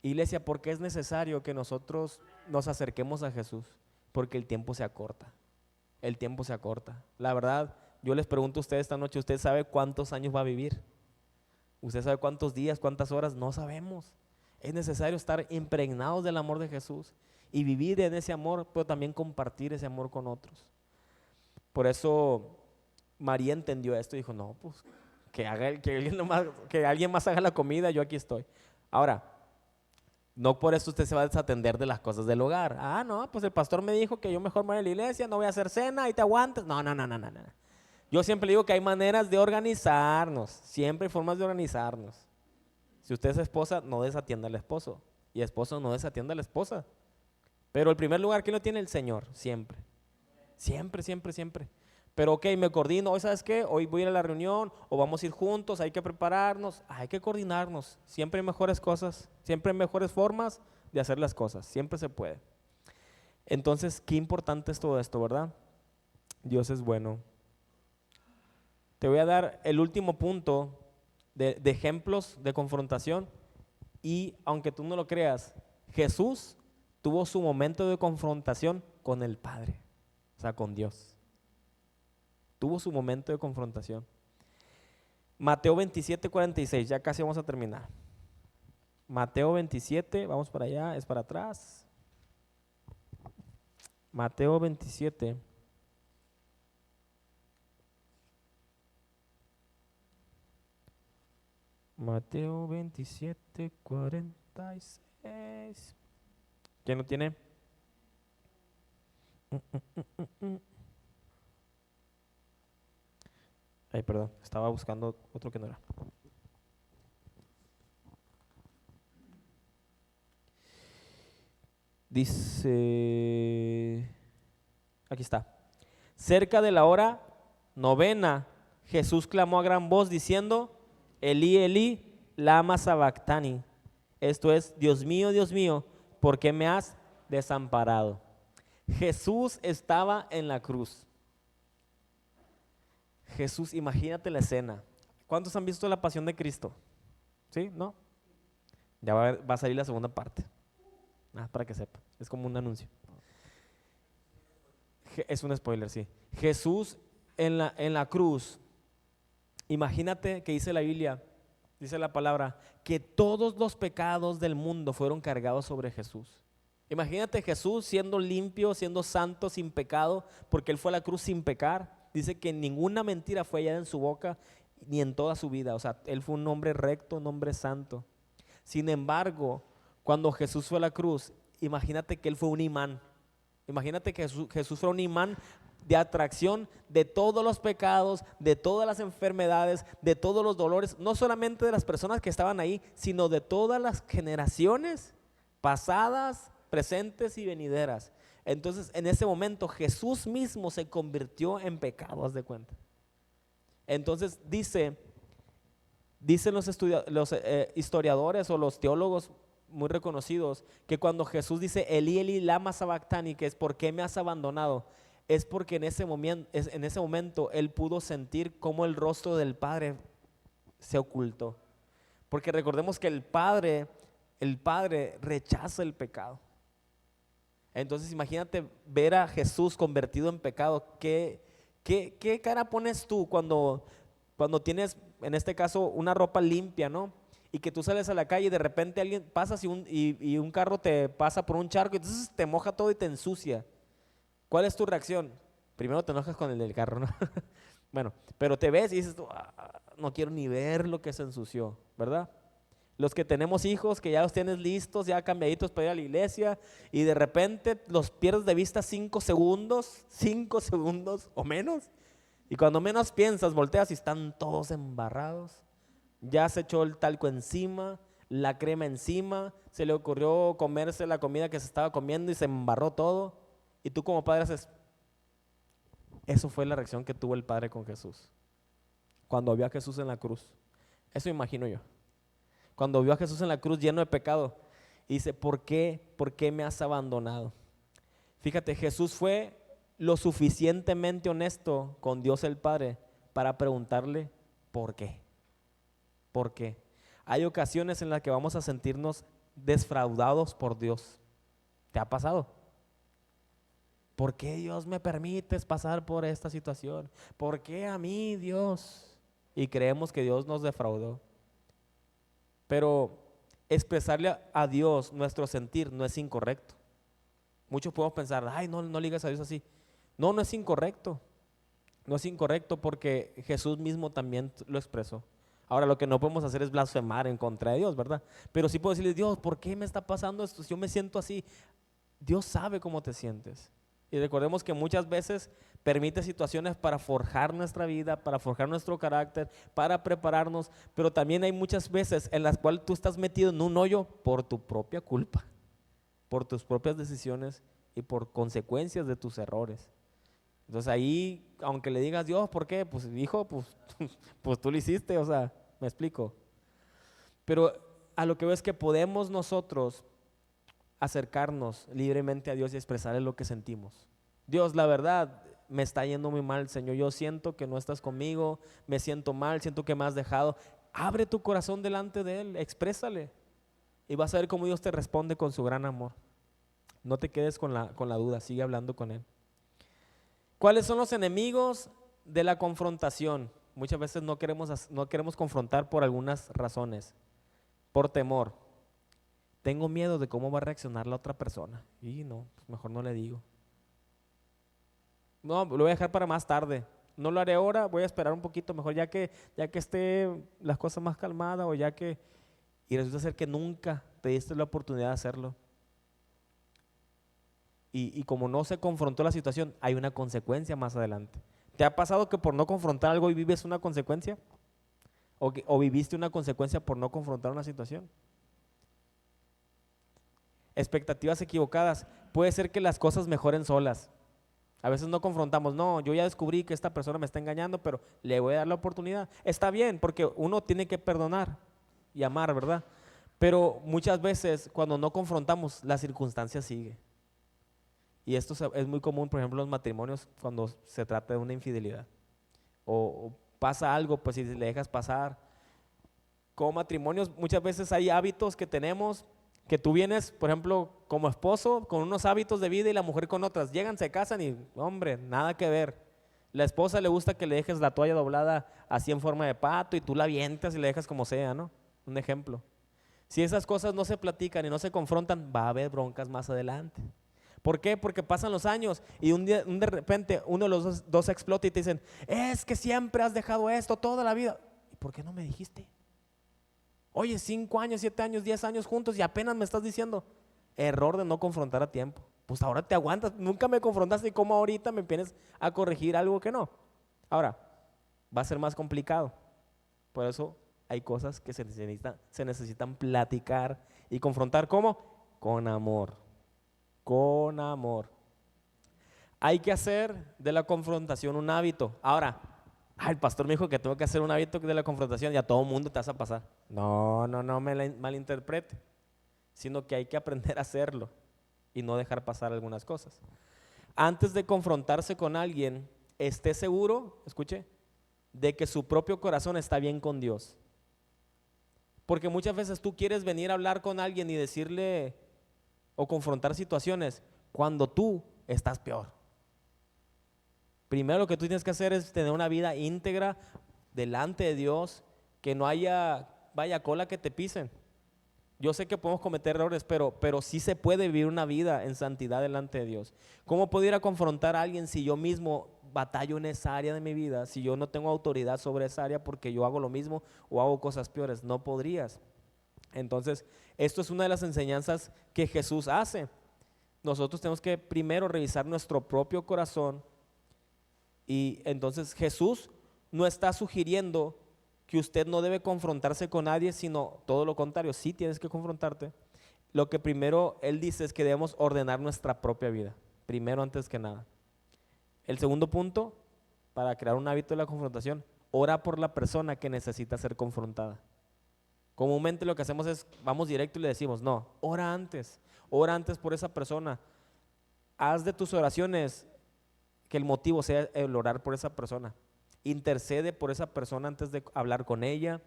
Iglesia, ¿por qué es necesario que nosotros nos acerquemos a Jesús? Porque el tiempo se acorta. El tiempo se acorta. La verdad, yo les pregunto a ustedes esta noche, ¿usted sabe cuántos años va a vivir? ¿Usted sabe cuántos días, cuántas horas? No sabemos. Es necesario estar impregnados del amor de Jesús y vivir en ese amor, pero también compartir ese amor con otros. Por eso María entendió esto y dijo, no, pues que alguien más haga la comida, yo aquí estoy. Ahora, no por eso usted se va a desatender de las cosas del hogar. Ah, no, pues el pastor me dijo que yo mejor me voy a la iglesia, no voy a hacer cena y te aguantes. No, no, no, no, no, no. Yo siempre digo que hay maneras de organizarnos, siempre hay formas de organizarnos. Si usted es esposa, no desatienda al esposo. Y esposo, no desatienda a la esposa. Pero el primer lugar, ¿quién lo tiene? El Señor, siempre. Siempre, siempre, siempre. Pero ok, me coordino, hoy sabes qué, hoy voy a ir a la reunión o vamos a ir juntos, hay que prepararnos, hay que coordinarnos. Siempre hay mejores cosas, siempre hay mejores formas de hacer las cosas, siempre se puede. Entonces, qué importante es todo esto, ¿verdad? Dios es bueno. Te voy a dar el último punto de ejemplos de confrontación y aunque tú no lo creas, Jesús tuvo su momento de confrontación con el Padre, o sea, con Dios. Tuvo su momento de confrontación. Mateo 27:46, ya casi vamos a terminar. Mateo 27, vamos para allá, es para atrás. Mateo 27. Mateo 27:46. ¿Quién lo tiene? Ay, perdón, estaba buscando otro que no era. Dice, aquí está. Cerca de la hora novena, Jesús clamó a gran voz diciendo, Elí, Elí, lama sabactani. Esto es, Dios mío, ¿por qué me has desamparado? Jesús estaba en la cruz. Jesús, imagínate la escena. ¿Cuántos han visto la pasión de Cristo? ¿Sí? ¿No? Ya va a salir la segunda parte. Para que sepa. Es como un anuncio. Es un spoiler, sí. Jesús en la cruz. Imagínate que dice la Biblia, dice la palabra, que todos los pecados del mundo fueron cargados sobre Jesús. Imagínate Jesús siendo limpio, siendo santo, sin pecado, porque Él fue a la cruz sin pecar. Dice que ninguna mentira fue hallada en su boca, ni en toda su vida. O sea, Él fue un hombre recto, un hombre santo. Sin embargo, cuando Jesús fue a la cruz, imagínate que Él fue un imán. Imagínate que Jesús fue un imán de atracción de todos los pecados, de todas las enfermedades, de todos los dolores, no solamente de las personas que estaban ahí, sino de todas las generaciones pasadas, presentes y venideras. Entonces, en ese momento Jesús mismo se convirtió en pecado, haz de cuenta. Entonces dicen los historiadores o los teólogos muy reconocidos que cuando Jesús dice Elí, Elí, lama sabactani, que es ¿por qué me has abandonado? Es porque en ese momento él pudo sentir cómo el rostro del Padre se ocultó. Porque recordemos que el Padre rechaza el pecado. Entonces imagínate ver a Jesús convertido en pecado. ¿Qué cara pones tú cuando tienes, en este caso, una ropa limpia, ¿no? Y que tú sales a la calle y de repente alguien pasas y un carro te pasa por un charco y entonces te moja todo y te ensucia. ¿Cuál es tu reacción? Primero te enojas con el del carro, ¿no? Bueno, pero te ves y dices tú, no quiero ni ver lo que se ensució, ¿verdad? Los que tenemos hijos que ya los tienes listos, ya cambiaditos para ir a la iglesia y de repente los pierdes de vista 5 segundos o menos. Y cuando menos piensas, volteas y están todos embarrados. Ya se echó el talco encima, la crema encima, se le ocurrió comerse la comida que se estaba comiendo y se embarró todo. Y tú como padre haces, eso fue la reacción que tuvo el Padre con Jesús. Cuando vio a Jesús en la cruz. Eso imagino yo. Cuando vio a Jesús en la cruz lleno de pecado. Y dice, ¿por qué me has abandonado? Fíjate, Jesús fue lo suficientemente honesto con Dios el Padre para preguntarle, ¿por qué? ¿Por qué? Hay ocasiones en las que vamos a sentirnos defraudados por Dios. ¿Te ha pasado? ¿Por qué Dios me permites pasar por esta situación? ¿Por qué a mí, Dios? Y creemos que Dios nos defraudó. Pero expresarle a Dios nuestro sentir no es incorrecto. Muchos podemos pensar, ay, no le digas a Dios así. No es incorrecto. No es incorrecto porque Jesús mismo también lo expresó. Ahora lo que no podemos hacer es blasfemar en contra de Dios, ¿verdad? Pero sí puedo decirle, Dios, ¿por qué me está pasando esto? Si yo me siento así. Dios sabe cómo te sientes. Y recordemos que muchas veces permite situaciones para forjar nuestra vida, para forjar nuestro carácter, para prepararnos, pero también hay muchas veces en las cuales tú estás metido en un hoyo por tu propia culpa, por tus propias decisiones y por consecuencias de tus errores. Entonces ahí, aunque le digas, Dios, ¿por qué? Pues hijo, pues tú lo hiciste, o sea, me explico. Pero a lo que veo es que podemos nosotros acercarnos libremente a Dios y expresarle lo que sentimos. Dios, la verdad, me está yendo muy mal, Señor. Yo siento que no estás conmigo, me siento mal, siento que me has dejado. Abre tu corazón delante de Él, exprésale. Y vas a ver cómo Dios te responde con su gran amor. No te quedes con la duda, sigue hablando con Él. ¿Cuáles son los enemigos de la confrontación? Muchas veces no queremos confrontar por algunas razones. Por temor. Tengo miedo de cómo va a reaccionar la otra persona. Y no, pues mejor no le digo. No, lo voy a dejar para más tarde. No lo haré ahora, voy a esperar un poquito mejor ya que esté las cosas más calmadas o ya que... Y resulta ser que nunca te diste la oportunidad de hacerlo. Y como no se confrontó la situación, hay una consecuencia más adelante. ¿Te ha pasado que por no confrontar algo y vives una consecuencia? ¿O viviste una consecuencia por no confrontar una situación? Expectativas equivocadas. Puede ser que las cosas mejoren solas. A veces no confrontamos, no, yo ya descubrí que esta persona me está engañando, pero le voy a dar la oportunidad. Está bien, porque uno tiene que perdonar y amar, ¿verdad? Pero muchas veces cuando no confrontamos, la circunstancia sigue. Y esto es muy común, por ejemplo, en los matrimonios cuando se trata de una infidelidad. O pasa algo, pues si le dejas pasar. Como matrimonios, muchas veces hay hábitos que tenemos, que tú vienes, por ejemplo, como esposo, con unos hábitos de vida y la mujer con otras. Llegan, se casan y, hombre, nada que ver. La esposa le gusta que le dejes la toalla doblada así en forma de pato y tú la avientas y la dejas como sea, ¿no? Un ejemplo. Si esas cosas no se platican y no se confrontan, va a haber broncas más adelante. ¿Por qué? Porque pasan los años y de repente uno de los dos explota y te dicen, es que siempre has dejado esto toda la vida. ¿Y por qué no me dijiste? Oye, 5 años, 7 años, 10 años juntos y apenas me estás diciendo. Error de no confrontar a tiempo. Pues ahora te aguantas, nunca me confrontaste y como ahorita me vienes a corregir algo que no. Ahora, va a ser más complicado. Por eso hay cosas que se necesitan platicar y confrontar. ¿Cómo? Con amor. Con amor. Hay que hacer de la confrontación un hábito. Ahora, el pastor me dijo que tengo que hacer un hábito de la confrontación y a todo mundo te vas a pasar. No me malinterprete, sino que hay que aprender a hacerlo y no dejar pasar algunas cosas. Antes de confrontarse con alguien, esté seguro, escuche, de que su propio corazón está bien con Dios. Porque muchas veces tú quieres venir a hablar con alguien y decirle o confrontar situaciones cuando tú estás peor. Primero lo que tú tienes que hacer es tener una vida íntegra delante de Dios, que no haya, vaya cola que te pisen. Yo sé que podemos cometer errores, pero sí se puede vivir una vida en santidad delante de Dios. ¿Cómo puedo ir a confrontar a alguien si yo mismo batallo en esa área de mi vida, si yo no tengo autoridad sobre esa área porque yo hago lo mismo o hago cosas peores? No podrías. Entonces, esto es una de las enseñanzas que Jesús hace. Nosotros tenemos que primero revisar nuestro propio corazón y entonces Jesús no está sugiriendo que usted no debe confrontarse con nadie, sino todo lo contrario, sí tienes que confrontarte. Lo que primero Él dice es que debemos ordenar nuestra propia vida, primero antes que nada. El segundo punto, para crear un hábito de la confrontación, ora por la persona que necesita ser confrontada. Comúnmente lo que hacemos es, vamos directo y le decimos, no, ora antes por esa persona. Haz de tus oraciones que el motivo sea el orar por esa persona. Intercede por esa persona antes de hablar con ella.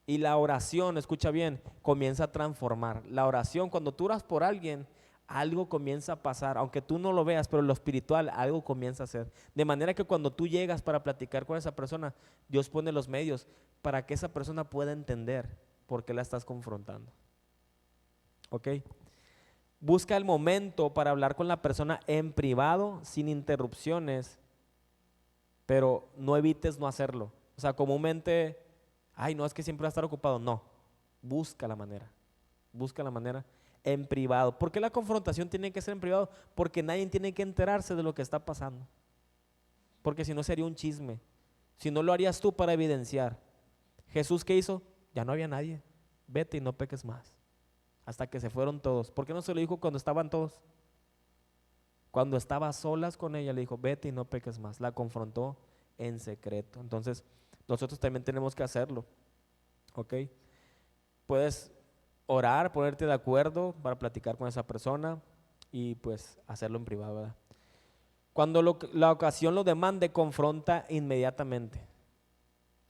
Y la oración, escucha bien, comienza a transformar. La oración, cuando tú oras por alguien, algo comienza a pasar, aunque tú no lo veas, pero en lo espiritual algo comienza a hacer. De manera que cuando tú llegas para platicar con esa persona, Dios pone los medios para que esa persona pueda entender por qué la estás confrontando. ¿Ok? Busca el momento para hablar con la persona en privado, sin interrupciones, pero no evites no hacerlo. O sea, comúnmente, ay, no, es que siempre va a estar ocupado. No, busca la manera en privado. ¿Por qué la confrontación tiene que ser en privado? Porque nadie tiene que enterarse de lo que está pasando. Porque si no sería un chisme. Si no lo harías tú para evidenciar. Jesús, ¿qué hizo? Ya no había nadie. Vete y no peques más. Hasta que se fueron todos. ¿Por qué no se lo dijo cuando estaban todos? Cuando estaba a solas con ella le dijo, vete y no peques más. La confrontó en secreto. Entonces, nosotros también tenemos que hacerlo. ¿Ok? Puedes orar, ponerte de acuerdo para platicar con esa persona y pues hacerlo en privado, ¿verdad? Cuando la ocasión lo demande, confronta inmediatamente.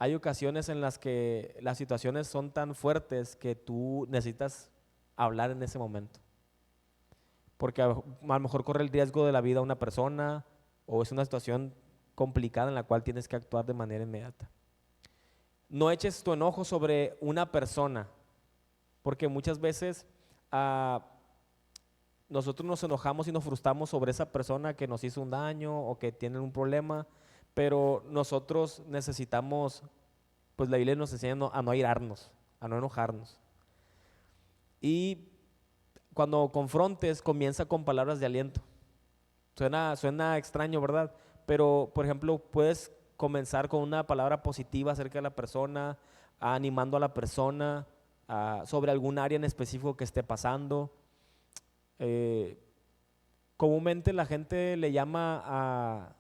Hay ocasiones en las que las situaciones son tan fuertes que tú necesitas hablar en ese momento. Porque a lo mejor corre el riesgo de la vida de una persona o es una situación complicada en la cual tienes que actuar de manera inmediata. No eches tu enojo sobre una persona, porque muchas veces nosotros nos enojamos y nos frustramos sobre esa persona que nos hizo un daño o que tiene un problema, pero nosotros necesitamos, pues la Biblia nos enseña a no airarnos, a no enojarnos. Y cuando confrontes, comienza con palabras de aliento. Suena extraño, ¿verdad? pero por ejemplo puedes comenzar con una palabra positiva acerca de la persona, animando a la persona sobre algún área en específico que esté pasando. Eh, Comúnmente la gente le llama a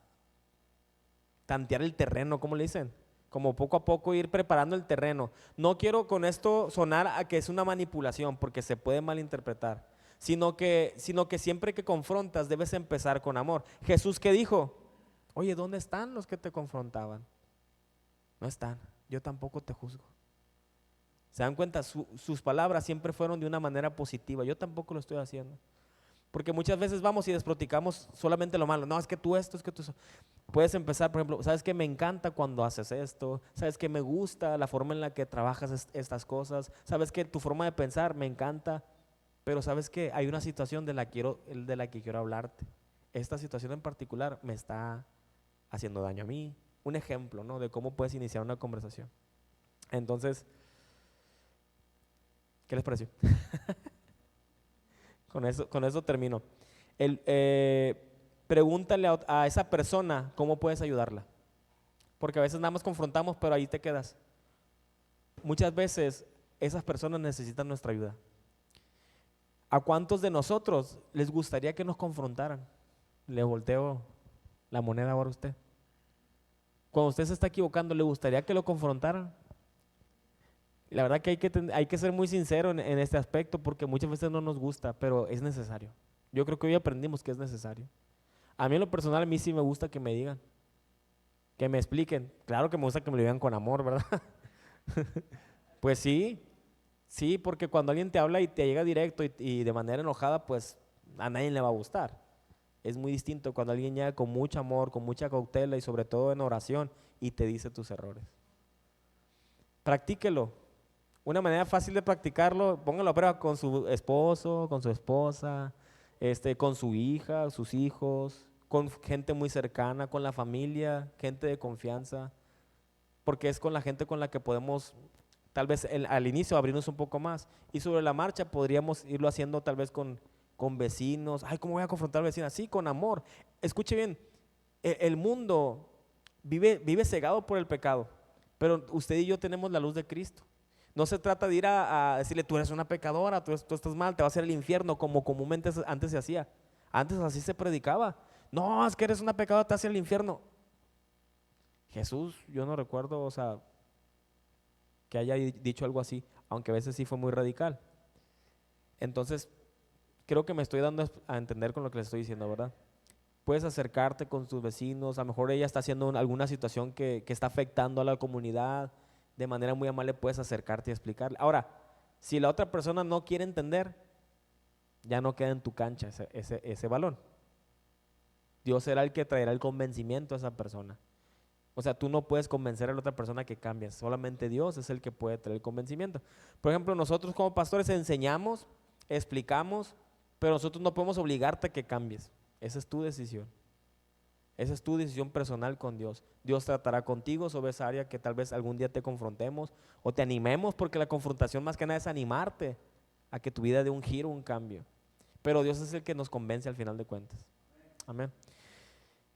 tantear el terreno, ¿cómo le dicen? Como poco a poco ir preparando el terreno. No quiero con esto sonar a que es una manipulación, porque se puede malinterpretar, sino que siempre que confrontas debes empezar con amor. Jesús, ¿qué dijo? Oye, ¿dónde están los que te confrontaban? No están, yo tampoco te juzgo. ¿Se dan cuenta? Sus palabras siempre fueron de una manera positiva. Yo tampoco lo estoy haciendo. Porque muchas veces vamos y desproticamos solamente lo malo. No, es que tú esto, es que tú eso. Puedes empezar, por ejemplo, ¿sabes qué? Me encanta cuando haces esto. ¿Sabes qué? Me gusta la forma en la que trabajas estas cosas. ¿Sabes qué? Tu forma de pensar me encanta. Pero ¿sabes qué? Hay una situación de la que quiero hablarte. Esta situación en particular me está haciendo daño a mí. Un ejemplo, ¿no? De cómo puedes iniciar una conversación. Entonces, ¿qué les pareció? Con eso termino. Pregúntale a esa persona cómo puedes ayudarla. Porque a veces nada más confrontamos, pero ahí te quedas. Muchas veces esas personas necesitan nuestra ayuda. ¿A cuántos de nosotros les gustaría que nos confrontaran? Le volteo la moneda ahora a usted. Cuando usted se está equivocando, ¿le gustaría que lo confrontaran? La verdad que hay que ser muy sincero en este aspecto, porque muchas veces no nos gusta, pero es necesario. Yo creo que hoy aprendimos que es necesario. A mí en lo personal, a mí sí me gusta que me digan, que me expliquen. Claro que me gusta que me lo digan con amor, ¿verdad? Pues sí, sí, porque cuando alguien te habla y te llega directo y de manera enojada, pues a nadie le va a gustar. Es muy distinto cuando alguien llega con mucho amor, con mucha cautela y sobre todo en oración y te dice tus errores. Practíquelo. Una manera fácil de practicarlo, póngalo a prueba con su esposo, con su esposa, con su hija, sus hijos, con gente muy cercana, con la familia, gente de confianza, porque es con la gente con la que podemos, tal vez al inicio, abrirnos un poco más. Y sobre la marcha podríamos irlo haciendo tal vez con vecinos. Ay, ¿cómo voy a confrontar a vecinas? Sí, con amor. Escuche bien, el mundo vive cegado por el pecado, pero usted y yo tenemos la luz de Cristo. No se trata de ir a decirle, tú eres una pecadora, tú estás mal, te vas a ir al infierno, como comúnmente antes se hacía. Antes así se predicaba. No, es que eres una pecadora, te vas a ir al infierno. Jesús, yo no recuerdo, o sea, que haya dicho algo así, aunque a veces sí fue muy radical. Entonces, creo que me estoy dando a entender con lo que les estoy diciendo, ¿verdad? Puedes acercarte con tus vecinos, a lo mejor ella está haciendo alguna situación que está afectando a la comunidad. De manera muy amable puedes acercarte y explicarle. Ahora, si la otra persona no quiere entender, ya no queda en tu cancha ese balón. Dios será el que traerá el convencimiento a esa persona. O sea, tú no puedes convencer a la otra persona que cambie, solamente Dios es el que puede traer el convencimiento. Por ejemplo, nosotros como pastores enseñamos, explicamos, pero nosotros no podemos obligarte a que cambies. Esa es tu decisión. Esa es tu decisión personal con Dios. Dios tratará contigo sobre esa área que tal vez algún día te confrontemos o te animemos, porque la confrontación más que nada es animarte a que tu vida dé un giro, un cambio. Pero Dios es el que nos convence al final de cuentas. Amén.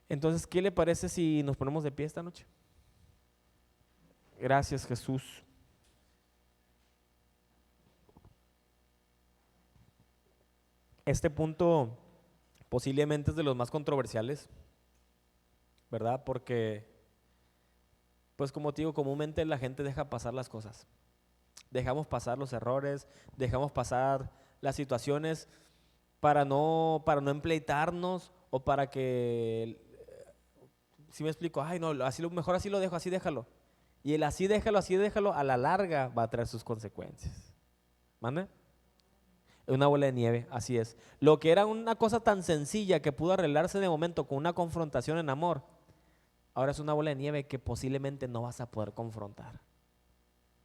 Entonces, ¿qué le parece si nos ponemos de pie esta noche? Gracias, Jesús. Este punto posiblemente es de los más controversiales, ¿verdad? Porque, pues como te digo, comúnmente la gente deja pasar las cosas. Dejamos pasar los errores, dejamos pasar las situaciones para no empleitarnos o para que, si me explico, ay no, mejor así lo dejo, así déjalo. Y el así déjalo, a la larga va a traer sus consecuencias. ¿Mande? Una bola de nieve, así es. Lo que era una cosa tan sencilla que pudo arreglarse de momento con una confrontación en amor, ahora es una bola de nieve que posiblemente no vas a poder confrontar.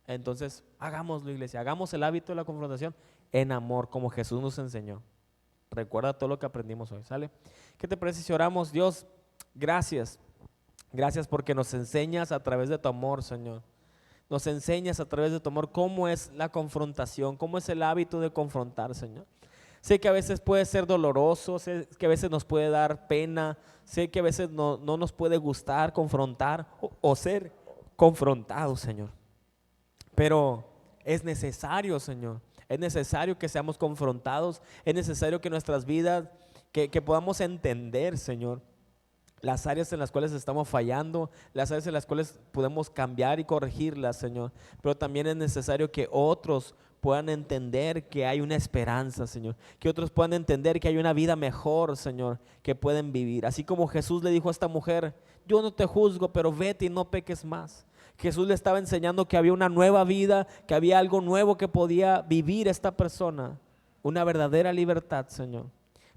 Entonces, hagámoslo, iglesia, hagamos el hábito de la confrontación en amor, como Jesús nos enseñó. Recuerda todo lo que aprendimos hoy, ¿sale? ¿Qué te parece si oramos? Dios, gracias. Gracias porque nos enseñas a través de tu amor, Señor. Nos enseñas a través de tu amor cómo es la confrontación, cómo es el hábito de confrontar, Señor. Sé que a veces puede ser doloroso, sé que a veces nos puede dar pena, sé que a veces no nos puede gustar confrontar o ser confrontados, Señor. Pero es necesario, Señor. Es necesario que seamos confrontados. Es necesario que nuestras vidas, que podamos entender, Señor, las áreas en las cuales estamos fallando, las áreas en las cuales podemos cambiar y corregirlas, Señor. Pero también es necesario que otros puedan entender que hay una esperanza, Señor. Que otros puedan entender que hay una vida mejor, Señor, que pueden vivir. Así como Jesús le dijo a esta mujer: yo no te juzgo, pero vete y no peques más. Jesús le estaba enseñando que había una nueva vida, que había algo nuevo que podía vivir esta persona. Una verdadera libertad, Señor.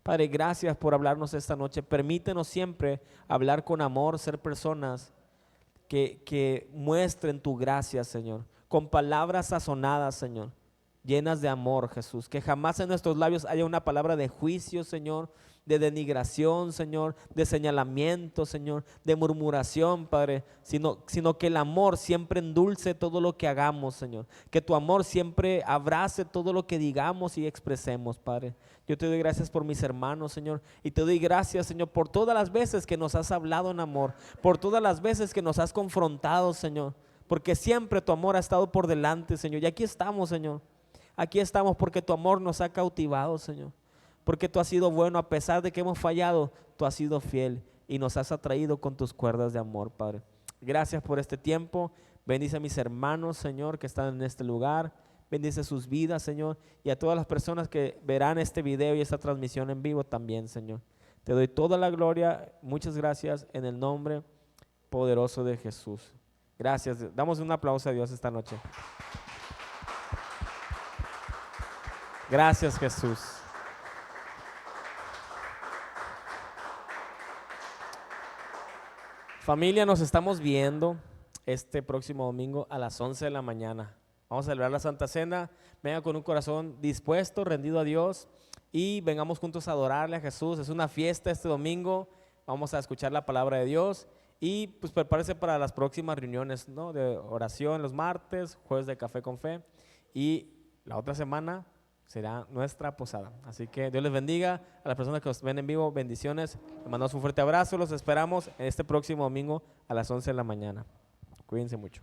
Padre, gracias por hablarnos esta noche. Permítenos siempre hablar con amor, ser personas que muestren tu gracia, Señor, con palabras sazonadas, Señor, llenas de amor, Jesús. Que jamás en nuestros labios haya una palabra de juicio, Señor, de denigración, Señor, de señalamiento, Señor, de murmuración, Padre, sino que el amor siempre endulce todo lo que hagamos, Señor. Que tu amor siempre abrace todo lo que digamos y expresemos, Padre. Yo te doy gracias por mis hermanos, Señor, y te doy gracias, Señor, por todas las veces que nos has hablado en amor, por todas las veces que nos has confrontado, Señor, porque siempre tu amor ha estado por delante, Señor. Y aquí estamos, Señor. Aquí estamos porque tu amor nos ha cautivado, Señor. Porque tú has sido bueno, a pesar de que hemos fallado, tú has sido fiel y nos has atraído con tus cuerdas de amor, Padre. Gracias por este tiempo. Bendice a mis hermanos, Señor, que están en este lugar. Bendice sus vidas, Señor, y a todas las personas que verán este video y esta transmisión en vivo también, Señor. Te doy toda la gloria. Muchas gracias en el nombre poderoso de Jesús. Gracias. Damos un aplauso a Dios esta noche. Gracias, Jesús. Familia, nos estamos viendo este próximo domingo a las 11 de la mañana. Vamos a celebrar la Santa Cena. Venga con un corazón dispuesto, rendido a Dios, y vengamos juntos a adorarle a Jesús. Es una fiesta este domingo. Vamos a escuchar la palabra de Dios y pues prepárese para las próximas reuniones, ¿no?, de oración los martes, jueves de Café con Fe, y la otra semana será nuestra posada. Así que Dios les bendiga. A las personas que nos ven en vivo, bendiciones. Les mandamos un fuerte abrazo. Los esperamos este próximo domingo a las 11 de la mañana. Cuídense mucho.